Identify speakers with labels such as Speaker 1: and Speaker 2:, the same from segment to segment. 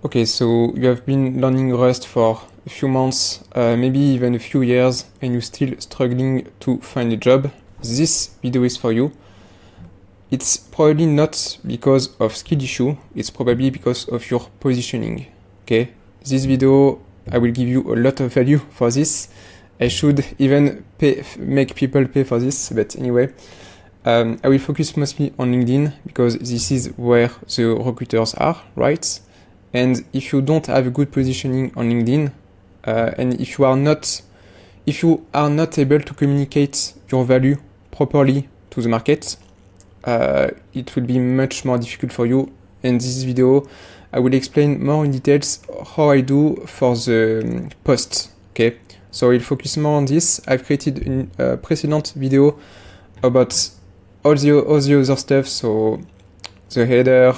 Speaker 1: Okay, so you have been learning Rust for a few months, maybe even a few years, and you're still struggling to find a job. This video is for you. It's probably not because of skill issue, it's probably because of your positioning. Okay, this video, I will give you a lot of value for this. I should even make people pay for this, but anyway. I will focus mostly on LinkedIn because this is where the recruiters are, right? And if you don't have a good positioning on LinkedIn, and if you are not able to communicate your value properly to the market, it will be much more difficult for you. In this video, I will explain more in details how I do for the post. Okay, so I'll focus more on this. I've created a precedent video about all the other stuff, so the header,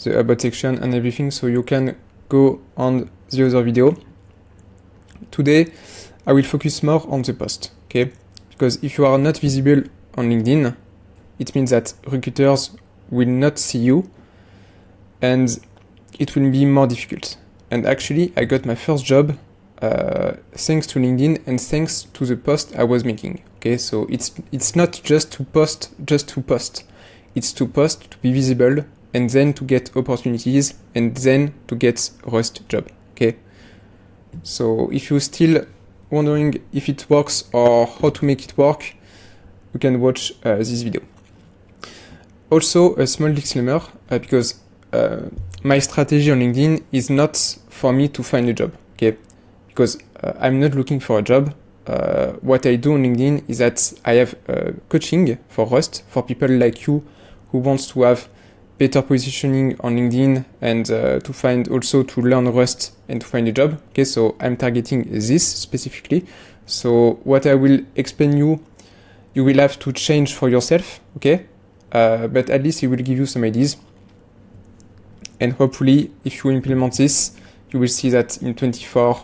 Speaker 1: the about section and everything, so you can go on the other video. Today I will focus more on the post, okay? Because if you are not visible on LinkedIn, it means that recruiters will not see you and it will be more difficult. And actually I got my first job thanks to LinkedIn and thanks to the post I was making. Okay, so it's not just to post, it's to post, to be visible, and then to get opportunities, and then to get Rust job. Okay, so if you're still wondering if it works or how to make it work, you can watch this video. Also, a small disclaimer, because my strategy on LinkedIn is not for me to find a job. Okay, because I'm not looking for a job. What I do on LinkedIn is that I have coaching for Rust for people like you who wants to have better positioning on LinkedIn and to learn Rust and to find a job. Okay, so I'm targeting this specifically. So what I will explain you will have to change for yourself. Okay, but at least it will give you some ideas. And hopefully, if you implement this, you will see that in 24,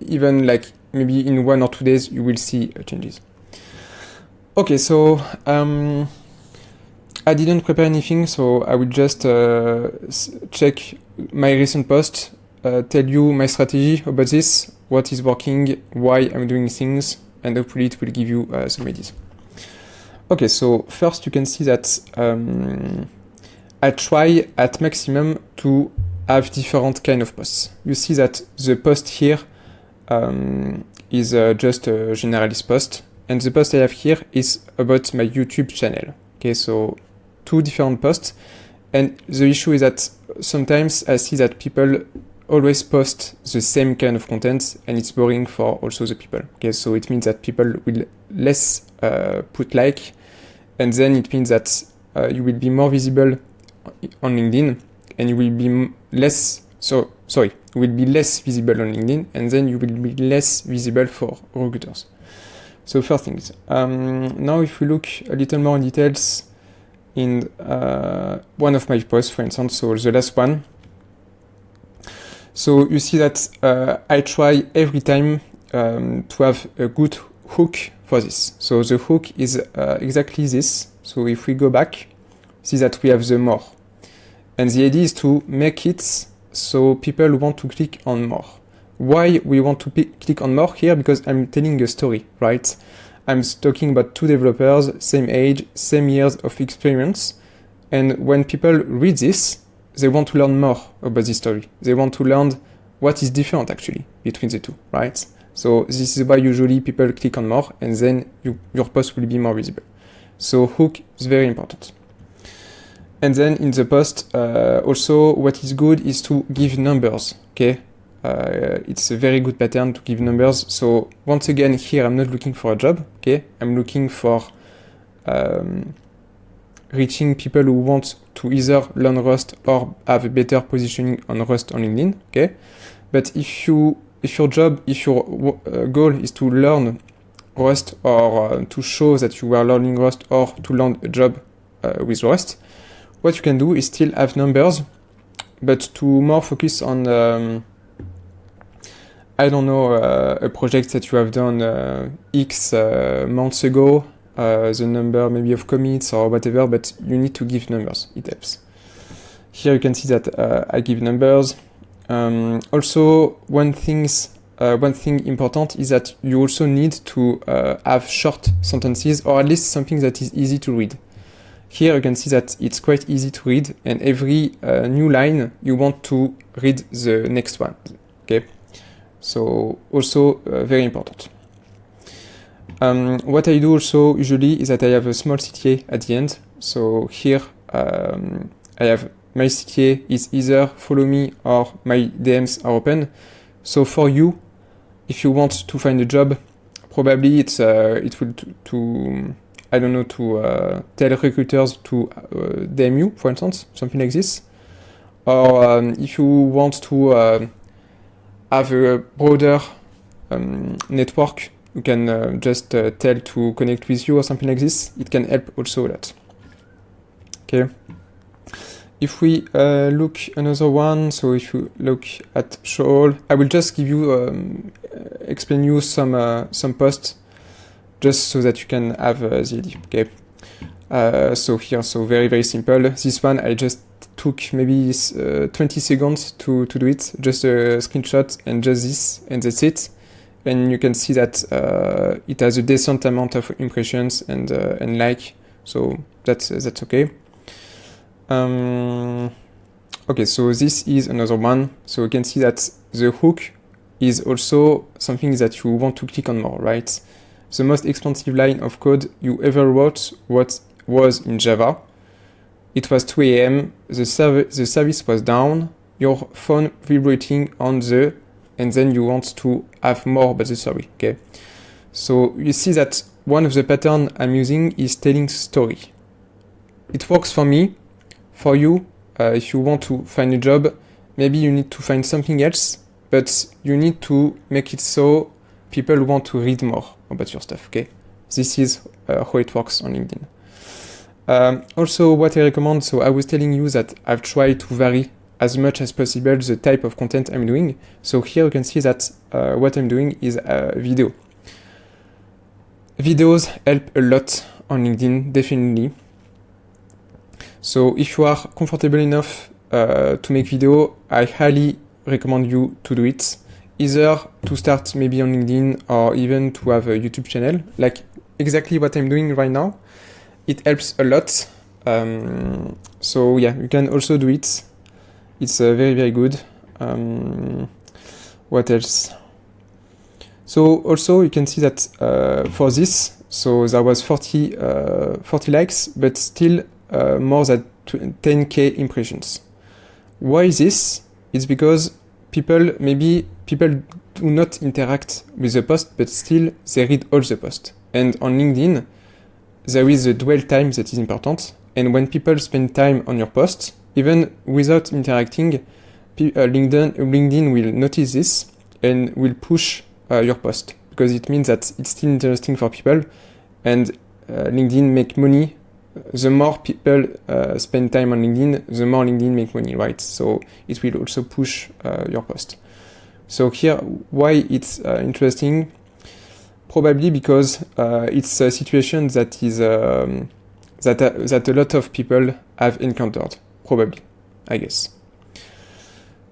Speaker 1: even like maybe in 1 or 2 days, you will see changes. Okay, so I didn't prepare anything, so I will just check my recent post, tell you my strategy about this, what is working, why I'm doing things, and hopefully it will give you some ideas. Okay, so first you can see that I try at maximum to have different kind of posts. You see that the post here is just a generalist post, and the post I have here is about my YouTube channel. Okay, so 2 different posts, and the issue is that sometimes I see that people always post the same kind of content, and it's boring for also the people. Okay, so it means that people will less put like, and then it means that you will be more visible on LinkedIn, and you will be less visible on LinkedIn, and then you will be less visible for recruiters. So first things. Now if we look a little more in details in one of my posts, for instance, so the last one. So you see that I try every time to have a good hook for this. So the hook is exactly this. So if we go back, see that we have the more. And the idea is to make it so people want to click on more. Why we want to click on more here? Because I'm telling a story, right? I'm talking about 2 developers, same age, same years of experience. And when people read this, they want to learn more about this story. They want to learn what is different actually between the 2, right? So this is why usually people click on more, and then your post will be more visible. So hook is very important. And then in the post, also what is good is to give numbers, okay? It's a very good pattern to give numbers. So once again, here I'm not looking for a job, okay? I'm looking for reaching people who want to either learn Rust or have a better positioning on Rust on LinkedIn, okay? But if your goal is to learn Rust or to show that you are learning Rust or to land a job with Rust, what you can do is still have numbers, but to more focus on, a project that you have done X months ago, the number maybe of commits or whatever, but you need to give numbers, it helps. Here you can see that I give numbers, Also, one thing important is that you also need to have short sentences, or at least something that is easy to read. Here you can see that it's quite easy to read, and every new line you want to read the next one. Okay, so also very important. What I do also usually is that I have a small CTA at the end. So here I have my CTA is either follow me or my DMs are open. So for you, if you want to find a job, probably it will to I don't know, to tell recruiters to DM you, for instance, something like this. Or if you want to have a broader network, you can just tell to connect with you or something like this. It can help also a lot. Okay. If we look another one, so if you look at show all, I will just give you explain you some posts just so that you can have the idea. Okay. So here, so very simple. This one I just took maybe 20 seconds to do it, just a screenshot and just this, and that's it. And you can see that it has a decent amount of impressions and like, so that's okay. Okay, so this is another one. So you can see that the hook is also something that you want to click on more, right? The most expensive line of code you ever wrote was in Java. It was 2 a.m. The service was down. Your phone vibrating on the, and then you want to have more about the story. Okay. So you see that one of the patterns I'm using is telling story. It works for me. For you, if you want to find a job, maybe you need to find something else, but you need to make it so people want to read more about your stuff, okay? This is how it works on LinkedIn. Also, what I recommend, so I was telling you that I've tried to vary as much as possible the type of content I'm doing. So here you can see that what I'm doing is video. Videos help a lot on LinkedIn, definitely. So if you are comfortable enough to make video, I highly recommend you to do it. Either to start maybe on LinkedIn or even to have a YouTube channel, like exactly what I'm doing right now. It helps a lot. So yeah, you can also do it. It's very good. What else? So also you can see that for this, so there was 40 likes, but still more than 10k impressions. Why is this? It's because people do not interact with the post, but still they read all the posts. And on LinkedIn, there is a dwell time that is important. And when people spend time on your post, even without interacting, LinkedIn will notice this and will push your post, because it means that it's still interesting for people, and LinkedIn make money. The more people spend time on LinkedIn, the more LinkedIn make money, right? So it will also push your post. So here, why it's interesting? Probably because it's a situation that is that a lot of people have encountered. Probably, I guess.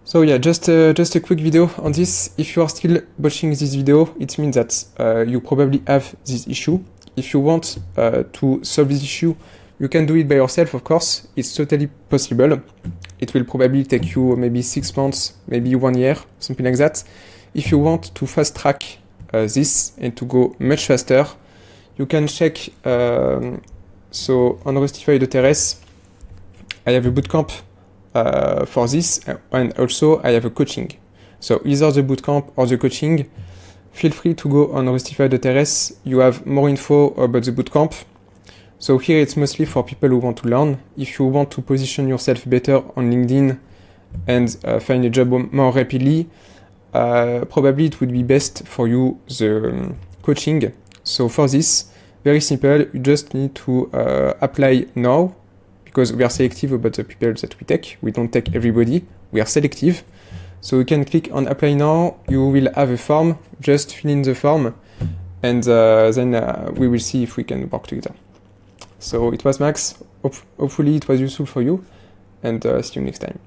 Speaker 1: So yeah, just a quick video on this. If you are still watching this video, it means that you probably have this issue. If you want to solve this issue, you can do it by yourself, of course. It's totally possible. It will probably take you maybe 6 months, maybe 1 year, something like that. If you want to fast track this and to go much faster, you can check. So on Rustify.rs, I have a bootcamp for this, and also I have a coaching. So either the bootcamp or the coaching, feel free to go on Rustify.rs. You have more info about the bootcamp. So here it's mostly for people who want to learn. If you want to position yourself better on LinkedIn and find a job more rapidly, probably it would be best for you the coaching. So for this, very simple, you just need to apply now, because we are selective about the people that we take. We don't take everybody, we are selective. So you can click on apply now, you will have a form, just fill in the form, and then we will see if we can work together. So it was Max, hopefully it was useful for you, and see you next time.